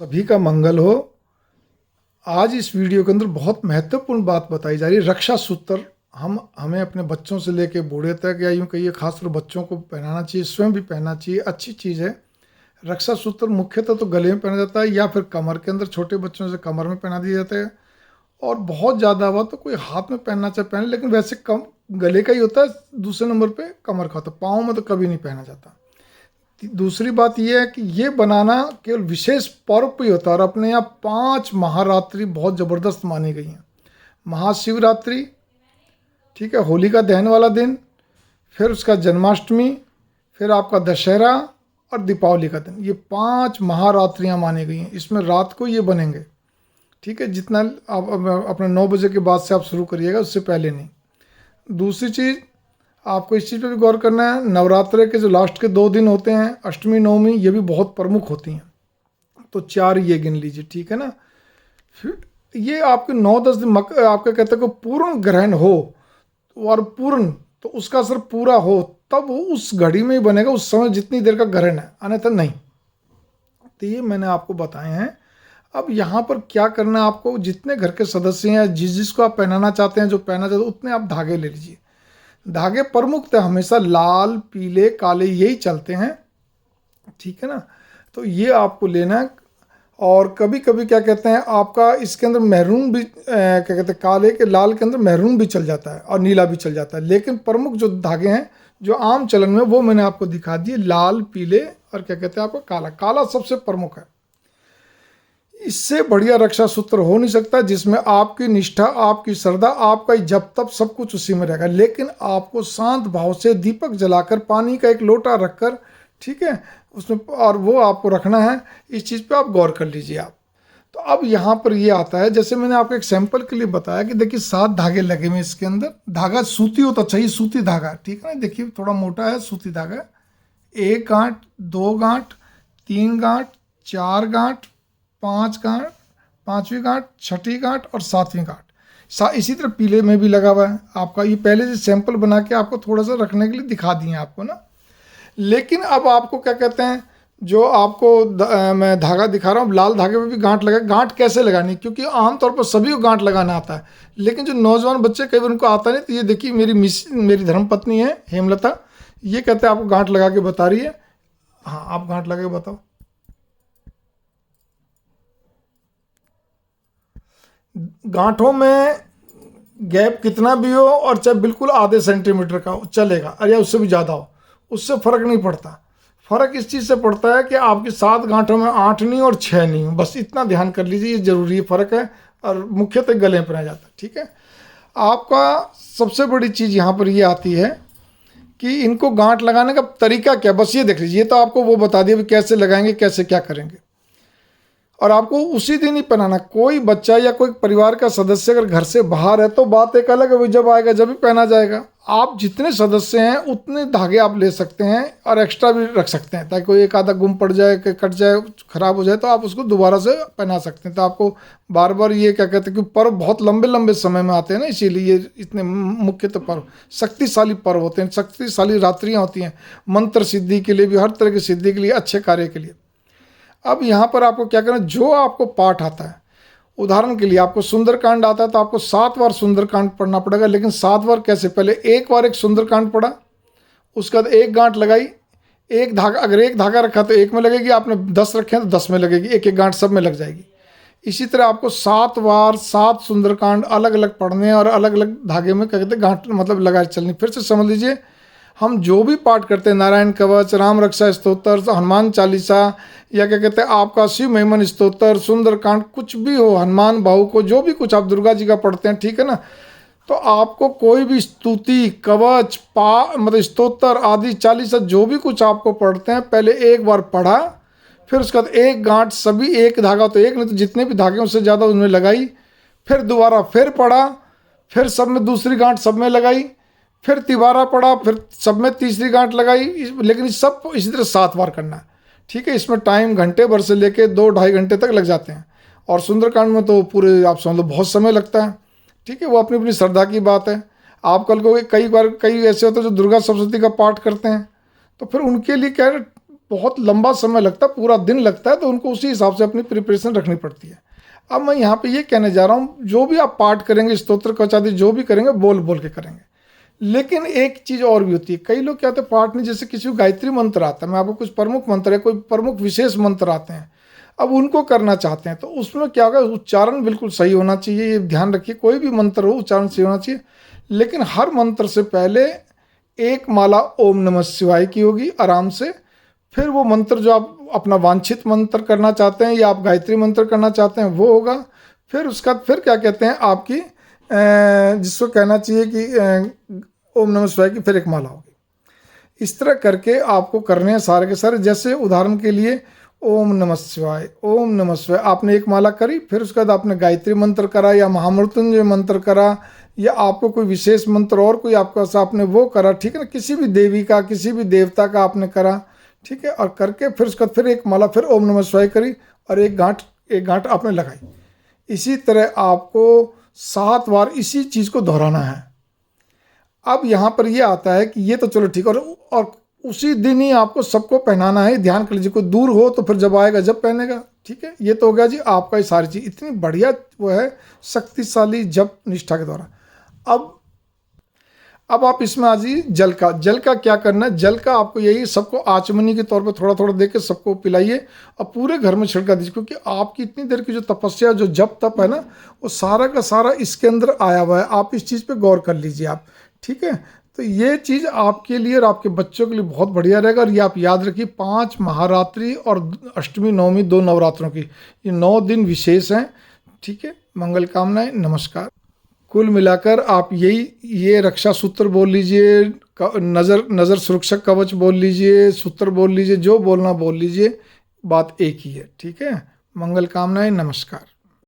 सभी का मंगल हो। आज इस वीडियो के अंदर बहुत महत्वपूर्ण बात बताई जा रही है। रक्षा सूत्र हमें अपने बच्चों से लेके बूढ़े तक, या यूँ कहिए खासकर बच्चों को पहनाना चाहिए, स्वयं भी पहनना चाहिए। अच्छी चीज़ है। रक्षा सूत्र मुख्यतः तो गले में पहना जाता है या फिर कमर के अंदर, छोटे बच्चों से कमर में पहना दिया जाता है। और बहुत ज़्यादा हुआ तो कोई हाथ में पहनना चाहे पहने, लेकिन वैसे कम गले का ही होता है। दूसरे नंबर पे कमर का होता है। पाँव में तो कभी नहीं पहना जाता। दूसरी बात यह है कि ये बनाना केवल विशेष पर्व पे होता है। और अपने यहाँ 5 महारात्रि बहुत ज़बरदस्त मानी गई हैं। महाशिवरात्रि, ठीक है, होली का दहन वाला दिन, फिर उसका जन्माष्टमी, फिर आपका दशहरा और दीपावली का दिन। ये 5 महारात्रियाँ मानी गई हैं। इसमें रात को ये बनेंगे, ठीक है। जितना आप अपने 9 बजे के बाद से आप शुरू करिएगा, उससे पहले नहीं। दूसरी चीज़, आपको इस चीज़ पे भी गौर करना है, नवरात्रे के जो लास्ट के 2 दिन होते हैं, अष्टमी नवमी, ये भी बहुत प्रमुख होती हैं। तो 4 ये गिन लीजिए, ठीक है ना। फिर ये आपके 9-10 दिन आपका कहते हैं कि पूर्ण ग्रहण हो, और पूर्ण तो उसका असर पूरा हो, तब वो उस घड़ी में ही बनेगा, उस समय जितनी देर का ग्रहण है, अन्यथा नहीं। तो ये मैंने आपको बताए हैं। अब यहाँ पर क्या करना है आपको, जितने घर के सदस्य हैं, जिसको आप पहनाना चाहते हैं, जो पहनना चाहते हैं, उतने आप धागे ले लीजिए। धागे प्रमुख थे, हमेशा लाल पीले काले यही चलते हैं, ठीक है ना। तो ये आपको लेना है। और कभी कभी क्या कहते हैं, आपका इसके अंदर मैरून भी क्या कहते हैं, काले के लाल के अंदर मैरून भी चल जाता है और नीला भी चल जाता है। लेकिन प्रमुख जो धागे हैं जो आम चलन में, वो मैंने आपको दिखा दिए, लाल पीले और क्या कहते हैं आपका काला। काला सबसे प्रमुख है। इससे बढ़िया रक्षा सूत्र हो नहीं सकता, जिसमें आपकी निष्ठा, आपकी श्रद्धा, आपका जब तब सब कुछ उसी में रहेगा। लेकिन आपको शांत भाव से दीपक जलाकर, पानी का एक लोटा रखकर, ठीक है, उसमें, और वो आपको रखना है। इस चीज़ पे आप गौर कर लीजिए आप। तो अब यहाँ पर ये आता है, जैसे मैंने आपको एक सैंपल के लिए बताया कि देखिए 7 धागे लगे हुए इसके अंदर। धागा सूती होता चाहिए, सूती धागा, ठीक है ना। देखिए थोड़ा मोटा है सूती धागा। 1 गांठ, 2 गांठ, 3 गांठ, 4 गांठ, 5 गांठ, 5वीं गांठ, 6ठी गांठ और 7वीं गांठ। इसी तरह पीले में भी लगा हुआ है आपका। ये पहले से सैंपल बना के आपको थोड़ा सा रखने के लिए दिखा दिए आपको ना। लेकिन अब आपको क्या कहते हैं, जो आपको मैं धागा दिखा रहा हूँ, लाल धागे पे भी गांठ लगा। गांठ कैसे लगानी, क्योंकि आमतौर पर सभी को गांठ लगाना आता है, लेकिन जो नौजवान बच्चे कई बार उनको आता नहीं। तो ये देखिए मेरी धर्मपत्नी है हेमलता, ये कहते हैं आपको गांठ लगा के बता रही है। हाँ, आप गांठ लगा के बताओ। गांठों में गैप कितना भी हो, और चाहे बिल्कुल आधे सेंटीमीटर का हो चलेगा, और या उससे भी ज़्यादा हो, उससे फ़र्क नहीं पड़ता। फ़र्क इस चीज़ से पड़ता है कि आपकी 7 गांठों में 8 नहीं और 6 नहीं हो, बस इतना ध्यान कर लीजिए। ये ज़रूरी फ़र्क है, और मुख्यतः गले में पहना जाता है, ठीक है। आपका सबसे बड़ी चीज़ यहाँ पर ये आती है कि इनको गांठ लगाने का तरीका क्या, बस ये देख लीजिए। ये तो आपको वो बता दिया कैसे लगाएंगे, कैसे क्या करेंगे। और आपको उसी दिन ही पहनाना। कोई बच्चा या कोई परिवार का सदस्य अगर घर से बाहर है तो बात एक अलग है, वो जब आएगा जब भी पहना जाएगा। आप जितने सदस्य हैं उतने धागे आप ले सकते हैं, और एक्स्ट्रा भी रख सकते हैं, ताकि कोई एक आधा गुम पड़ जाए, कट जाए, खराब हो जाए, तो आप उसको दोबारा से पहना सकते हैं। तो आपको बार बार ये क्या कहते हैं कि पर्व बहुत लंबे लंबे समय में आते हैं ना, इसीलिए ये इतने मुख्यतः पर्व शक्तिशाली पर्व होते हैं, शक्तिशाली रात्रियाँ होती हैं, मंत्र सिद्धि के लिए भी, हर तरह की सिद्धि के लिए, अच्छे कार्य के लिए। अब यहाँ पर आपको क्या करना, जो आपको पाठ आता है, उदाहरण के लिए आपको सुंदरकांड आता है तो आपको 7 बार सुंदरकांड पढ़ना पड़ेगा। लेकिन 7 बार कैसे, पहले एक बार एक सुंदरकांड पढ़ा, उसके बाद एक गांठ लगाई, एक धागा, अगर एक धागा रखा तो एक में लगेगी, आपने 10 रखे हैं तो 10 में लगेगी, एक एक गांठ सब में लग जाएगी। इसी तरह आपको 7 बार 7 सुंदरकांड अलग अलग पढ़ने हैं, और अलग अलग धागे में क्या कहते हैं गांठ मतलब लगाए चलनी। फिर से समझ लीजिए, हम जो भी पाठ करते हैं, नारायण कवच, राम रक्षा स्तोत्र, हनुमान चालीसा, या क्या कहते हैं आपका शिव महिमन स्तोत्र, सुंदरकांड, कुछ भी हो, हनुमान बाहु को, जो भी कुछ आप दुर्गा जी का पढ़ते हैं, ठीक है ना। तो आपको कोई भी स्तुति, कवच, मतलब स्तोत्र आदि चालीसा, जो भी कुछ आपको पढ़ते हैं, पहले एक बार पढ़ा, फिर उसके बाद एक गांठ, सभी एक धागा तो एक नहीं तो जितने भी धागे उससे ज़्यादा उनमें लगाई, फिर दोबारा फिर पढ़ा, फिर सब में दूसरी गांठ सब में लगाई, फिर तिबारा पढ़ा, फिर सब में तीसरी गांठ लगाई। लेकिन सब इसी तरह 7 बार करना है, ठीक है। इसमें टाइम घंटे भर से लेके 2-2.5 घंटे तक लग जाते हैं, और सुंदरकांड में तो पूरे आप समझ लो बहुत समय लगता है, ठीक है। वो अपनी अपनी श्रद्धा की बात है। आप कल को कई बार कई ऐसे होते हैं जो दुर्गा सप्तशती का पाठ करते हैं, तो फिर उनके लिए क्या है, बहुत लंबा समय लगता है, पूरा दिन लगता है, तो उनको उसी हिसाब से अपनी प्रिपरेशन रखनी पड़ती है। अब मैं यहाँ पे ये कहने जा रहा हूँ, जो भी आप पाठ करेंगे, स्तोत्र कवचादि जो भी करेंगे, बोल बोल के करेंगे। लेकिन एक चीज़ और भी होती है, कई लोग क्या होते हैं, पाठ नहीं, जैसे किसी को गायत्री मंत्र आता है, मैं आपको कुछ प्रमुख मंत्र है, कोई प्रमुख विशेष मंत्र आते हैं, अब उनको करना चाहते हैं, तो उसमें क्या होगा, उच्चारण बिल्कुल सही होना चाहिए, ये ध्यान रखिए, कोई भी मंत्र हो उच्चारण सही होना चाहिए। लेकिन हर मंत्र से पहले एक माला ओम नमः शिवाय की होगी आराम से, फिर वो मंत्र जो आप अपना वांछित मंत्र करना चाहते हैं या आप गायत्री मंत्र करना चाहते हैं वो होगा। फिर उसका फिर क्या कहते हैं आपकी जिसको कहना चाहिए कि ओम नमः शिवाय की फिर एक माला होगी। इस तरह करके आपको करने हैं सारे के सारे। जैसे उदाहरण के लिए ओम नमः शिवाय, ओम नमः शिवाय आपने एक माला करी, फिर उसके बाद आपने गायत्री मंत्र करा या महामृत्युंजय मंत्र करा या आपको कोई विशेष मंत्र और कोई आपका सा आपने वो करा, ठीक है ना, किसी भी देवी का किसी भी देवता का आपने करा, ठीक है, और करके फिर उसका फिर एक माला फिर ओम नमः शिवाय करी और एक गांठ आपने लगाई। इसी तरह आपको 7 बार इसी चीज़ को दोहराना है। अब यहाँ पर ये आता है कि ये तो चलो ठीक है, और उसी दिन ही आपको सबको पहनाना है। ध्यान कर लीजिए, कोई दूर हो तो फिर जब आएगा जब पहनेगा, ठीक है। ये तो हो गया जी आपका ये सारी चीज़, इतनी बढ़िया वो है शक्तिशाली जप निष्ठा के द्वारा। अब आप इसमें आ जाइए जल का क्या करना है। जल का आपको यही सबको आचमनी के तौर पे थोड़ा थोड़ा दे के सबको पिलाइए और पूरे घर में छिड़का दीजिए, क्योंकि आपकी इतनी देर की जो तपस्या जो जप तप है ना, वो सारा का सारा इसके अंदर आया हुआ है। आप इस चीज़ पे गौर कर लीजिए आप, ठीक है। तो ये चीज़ आपके लिए और आपके बच्चों के लिए बहुत बढ़िया रहेगा। और ये आप याद रखिए, 5 महारात्रि और अष्टमी नवमी 2 नवरात्रों की ये 9 दिन विशेष हैं, ठीक है। मंगल कामनाएं, नमस्कार। कुल मिलाकर आप ये रक्षा सूत्र बोल लीजिए, नज़र सुरक्षा कवच बोल लीजिए, सूत्र बोल लीजिए, जो बोलना बोल लीजिए, बात एक ही है, ठीक है। मंगल कामनाएं, नमस्कार।